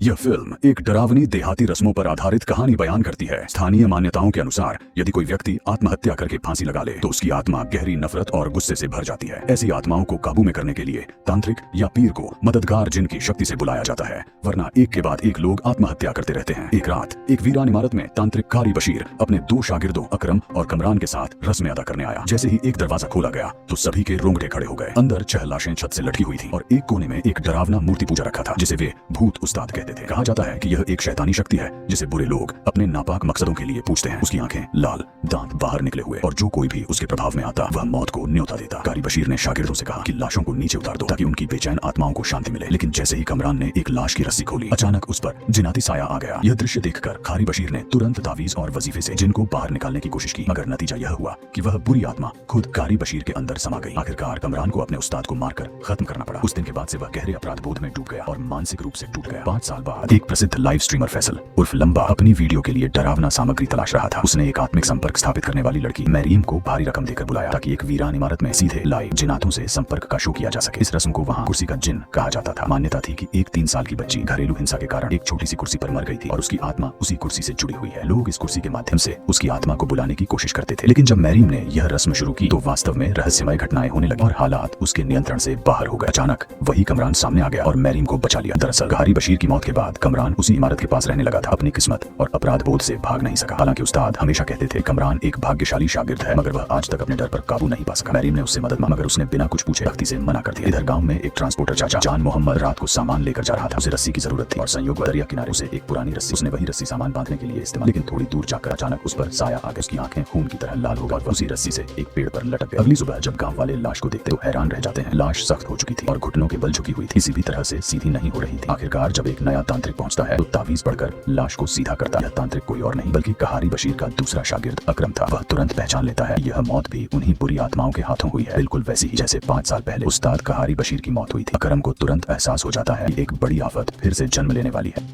यह फिल्म एक डरावनी देहाती रस्मों पर आधारित कहानी बयान करती है। स्थानीय मान्यताओं के अनुसार यदि कोई व्यक्ति आत्महत्या करके फांसी लगा ले तो उसकी आत्मा गहरी नफरत और गुस्से से भर जाती है। ऐसी आत्माओं को काबू में करने के लिए तांत्रिक या पीर को मददगार जिन की शक्ति से बुलाया जाता है, वरना एक के बाद एक लोग आत्महत्या करते रहते हैं। एक रात एक वीरान इमारत में तांत्रिक कारी बशीर अपने दो शागिर्दों अकरम और कमरान के साथ रस्में अदा करने आया। जैसे ही एक दरवाजा खोला गया तो सभी के रोंगटे खड़े हो गए। अंदर 6 लाशें छत से लटकी हुई थी और एक कोने में एक डरावना मूर्ति पूजा रखा था जिसे वे भूत उस्ताद कहते थे। कहा जाता है कि यह एक शैतानी शक्ति है जिसे बुरे लोग अपने नापाक मकसदों के लिए पूजते हैं। उसकी आंखें लाल, दांत बाहर निकले हुए और जो कोई भी उसके प्रभाव में आता वह मौत को न्योता देता। कारी बशीर ने शागिर्दों से कहा कि लाशों को नीचे उतार दो ताकि उनकी बेचैन आत्माओं को शांति मिले। लेकिन जैसे ही कमरान ने एक लाश की रस्सी खोली, अचानक उस पर जिनाती साया आ गया। यह दृश्य देखकर कारी बशीर ने तुरंत तावीज और वजीफे से जिन को बाहर निकालने की कोशिश की, मगर नतीजा यह हुआ कि वह बुरी आत्मा खुद कारी बशीर के अंदर समा गई। आखिरकार कमरान को अपने उस्ताद को मारकर खत्म करना पड़ा। उस दिन के बाद से वह गहरे अपराध बोध में डूब गया और मानसिक रूप से टूट गया। 5 साल बाद एक प्रसिद्ध लाइव स्ट्रीमर फैसल उर्फ लंबा अपनी वीडियो के लिए डरावना सामग्री तलाश रहा था। उसने एक आत्मिक संपर्क स्थापित करने वाली लड़की मैरीम को भारी रकम देकर बुलाया ताकि एक वीरान इमारत में सीधे लाइव जिनातों से संपर्क का शो किया जा सके। इस रस्म को वहाँ कुर्सी का जिन कहा जाता था। मान्यता थी कि एक 3 साल की बच्ची घरेलू हिंसा के कारण एक छोटी सी कुर्सी पर मर गई थी और उसकी आत्मा उसी कुर्सी से जुड़ी हुई है। लोग इस कुर्सी के माध्यम से उसकी आत्मा को बुलाने की कोशिश करते थे। लेकिन जब मैरीम ने यह रस्म शुरू की तो वास्तव में रहस्यमय घटनाएं होने लगी और हालात उसके नियंत्रण से बाहर हो गए। अचानक वही कमरान सामने आ गया और मैरीम को बचा लिया। दरअसल कारी बशीर की मौत के बाद कमरान उसी इमारत के पास रहने लगा था। अपनी किस्मत और अपराध बोध से भाग नहीं सका। हालांकि उस्ताद हमेशा कहते थे कमरान एक भाग्यशाली शागिर्द है, मगर वह आज तक अपने डर पर काबू नहीं पा सका। मैरीम ने उससे मदद मांगी मगर उसने बिना कुछ पूछे सख्ती से मना कर दिया। इधर गांव में एक ट्रांसपोर्टर चाचा जान मोहम्मद रात को सामान लेकर जा रहा था। उसे रस्सी की जरूरत थी और संयोग दरिया किनारे उसे एक पुरानी रस्सी, उसने वही रस्सी सामान बांधने के लिए इस्तेमाल। लेकिन थोड़ी दूर जाकर अचानक उस पर साया आ गया। उसकी आंखें खून की तरह लाल हो गई और उसी रस्सी से एक पेड़ पर लटक गया। अगली सुबह जब गांव वाले लाश को देखते तो हैरान रह जाते हैं। लाश सख्त हो चुकी थी और घुटनों के बल झुकी हुई थी, किसी भी तरह से सीधी नहीं हो रही थी। आखिरकार जब एक नया तांत्रिक पहुंचता है तो तावीज पढ़कर लाश को सीधा करता है। तांत्रिक कोई और नहीं बल्कि कहारी बशीर का दूसरा शागिर्द अकरम था। वह तुरंत पहचान लेता है यह मौत भी उन्हीं बुरी आत्माओं के हाथों हुई है, बिल्कुल वैसी ही जैसे 5 साल पहले उस्ताद कहारी बशीर की मौत हुई थी। अकरम को तुरंत एहसास हो जाता है कि एक बड़ी आफत फिर से जन्म लेने वाली है।